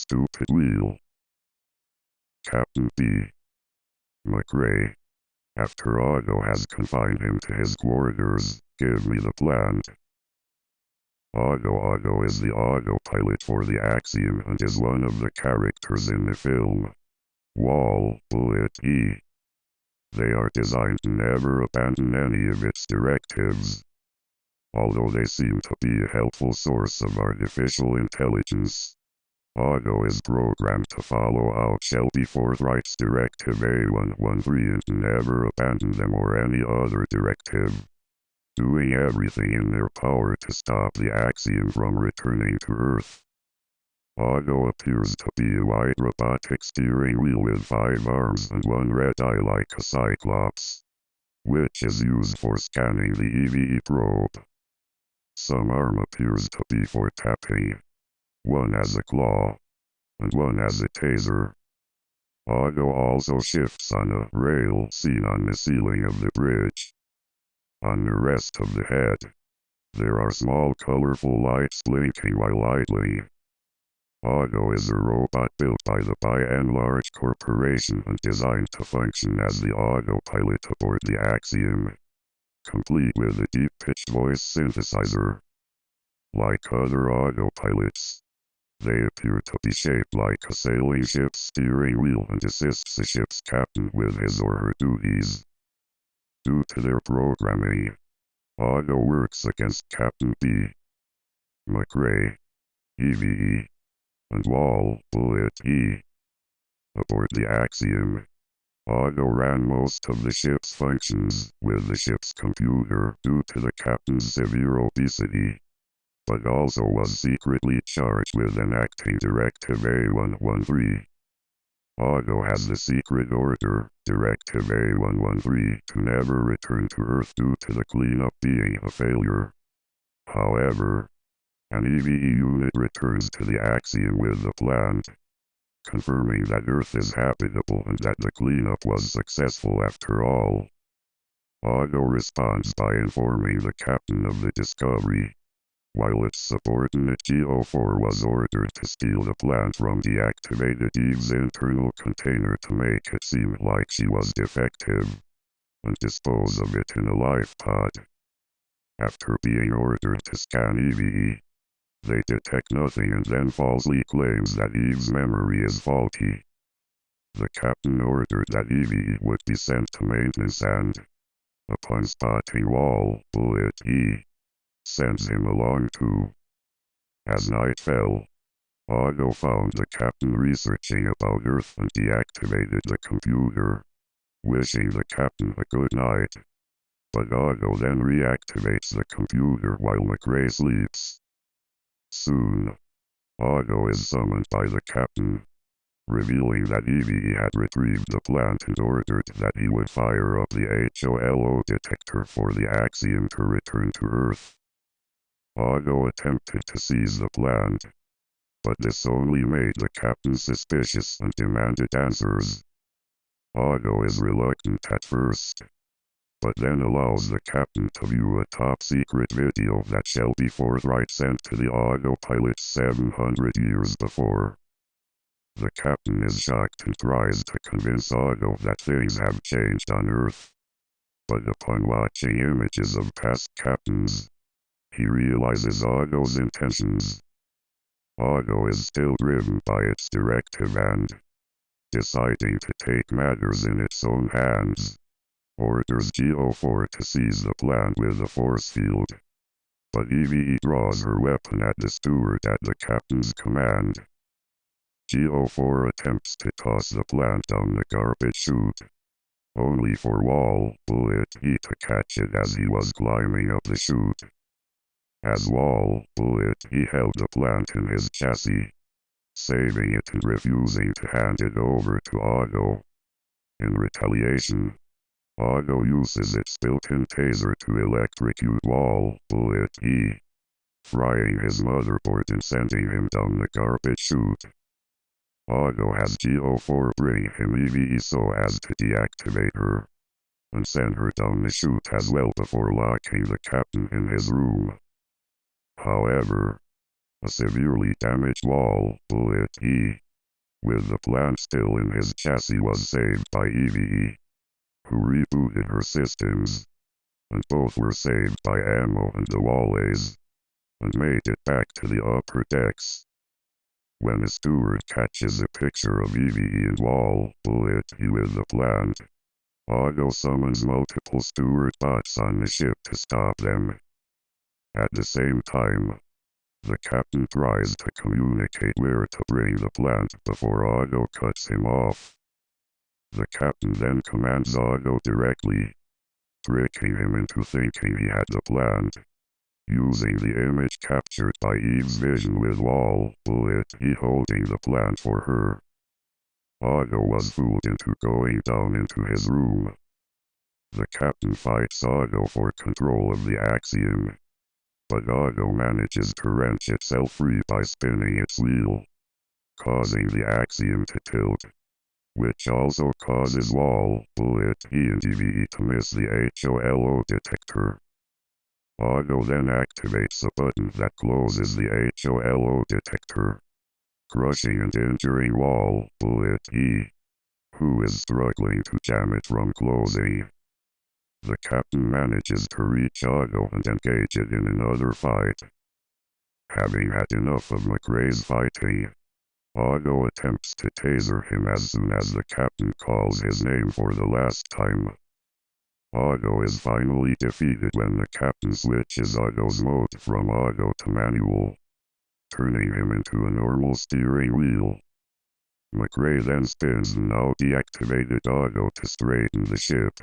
Stupid wheel. Captain B. McRae. After Otto has confined him to his quarters, give me the plant. Otto is the autopilot for the Axiom and is one of the characters in the film. Wall, Bullet, E. They are designed to never abandon any of its directives. Although they seem to be a helpful source of artificial intelligence, Otto is programmed to follow out Shelby Forthright's Directive A113 and to never abandon them or any other directive, doing everything in their power to stop the Axiom from returning to Earth. Otto appears to be a white robotic steering wheel with 5 arms and 1 red eye like a cyclops, which is used for scanning the EVE probe. Some arm appears to be for tapping, 1 as a claw, and 1 as a taser. Otto also shifts on a rail seen on the ceiling of the bridge. On the rest of the head, there are small colorful lights blinking while idling. Otto is a robot built by the By and Large Corporation and designed to function as the autopilot aboard the Axiom, complete with a deep-pitched voice synthesizer. Like other autopilots, they appear to be shaped like a sailing ship's steering wheel and assists the ship's captain with his or her duties. Due to their programming, Otto works against Captain B. McRae, EVE, and Wall, Bullet, E. Aboard the Axiom, Otto ran most of the ship's functions with the ship's computer due to the captain's severe obesity, but also was secretly charged with enacting Directive A113. Otto has the secret order, Directive A113, to never return to Earth due to the cleanup being a failure. However, an EVE unit returns to the Axiom with the plant, confirming that Earth is habitable and that the cleanup was successful after all. Otto responds by informing the captain of the Discovery, while its subordinate GO4 was ordered to steal the plant from deactivated Eve's internal container to make it seem like she was defective, and dispose of it in a life pod. After being ordered to scan EVE, they detect nothing and then falsely claims that Eve's memory is faulty. The captain ordered that EVE would be sent to maintenance and, upon spotting Wall, Bullet, E, sends him along too. As night fell, Otto found the captain researching about Earth and deactivated the computer, wishing the captain a good night. But Otto then reactivates the computer while McRae sleeps. Soon, Otto is summoned by the captain, revealing that EVE had retrieved the plant and ordered that he would fire up the HOLO detector for the Axiom to return to Earth. Otto attempted to seize the plant, but this only made the captain suspicious and demanded answers. Otto is reluctant at first, but then allows the captain to view a top-secret video that Shelby Forthright sent to the autopilot 700 years before. The captain is shocked and tries to convince Otto that things have changed on Earth. But upon watching images of past captains, he realizes Otto's intentions. Otto is still driven by its directive and, deciding to take matters in its own hands, orders GO4 to seize the plant with a force field. But EVE draws her weapon at the steward at the captain's command. GO4 attempts to toss the plant down the garbage chute, only for Wall, Bullet, E to catch it as he was climbing up the chute. As Wall, Bullet, E held the plant in his chassis, saving it and refusing to hand it over to Otto. In retaliation, Otto uses its built-in taser to electrocute Wall, Bullet, E, frying his motherboard and sending him down the garbage chute. Otto has GO4 bring him EVE so as to deactivate her, and send her down the chute as well before locking the captain in his room. However, A severely damaged wall bullet E, with the plant still in his chassis, was saved by EVE, who rebooted her systems, and both were saved by Ammo and the Wallace, and made it back to the upper decks. When a steward catches a picture of EVE and Wall bullet E with the plant, Otto summons multiple steward bots on the ship to stop them. At the same time, the captain tries to communicate where to bring the plant before Otto cuts him off. The captain then commands Otto directly, tricking him into thinking he had the plant. Using the image captured by Eve's vision with Wall bullet E holding the plant for her, Otto was fooled into going down into his room. The captain fights Otto for control of the Axiom, but Otto manages to wrench itself free by spinning its wheel, causing the Axiom to tilt, which also causes Wall bullet E and EVE to miss the HOLO detector. Otto then activates a button that closes the HOLO detector, crushing and injuring Wall bullet E, who is struggling to jam it from closing. The captain manages to reach Otto and engage it in another fight. Having had enough of McRae's fighting, Otto attempts to taser him as soon as the captain calls his name for the last time. Otto is finally defeated when the captain switches Otto's mode from auto to manual, turning him into a normal steering wheel. McRae then spins the now deactivated Otto to straighten the ship.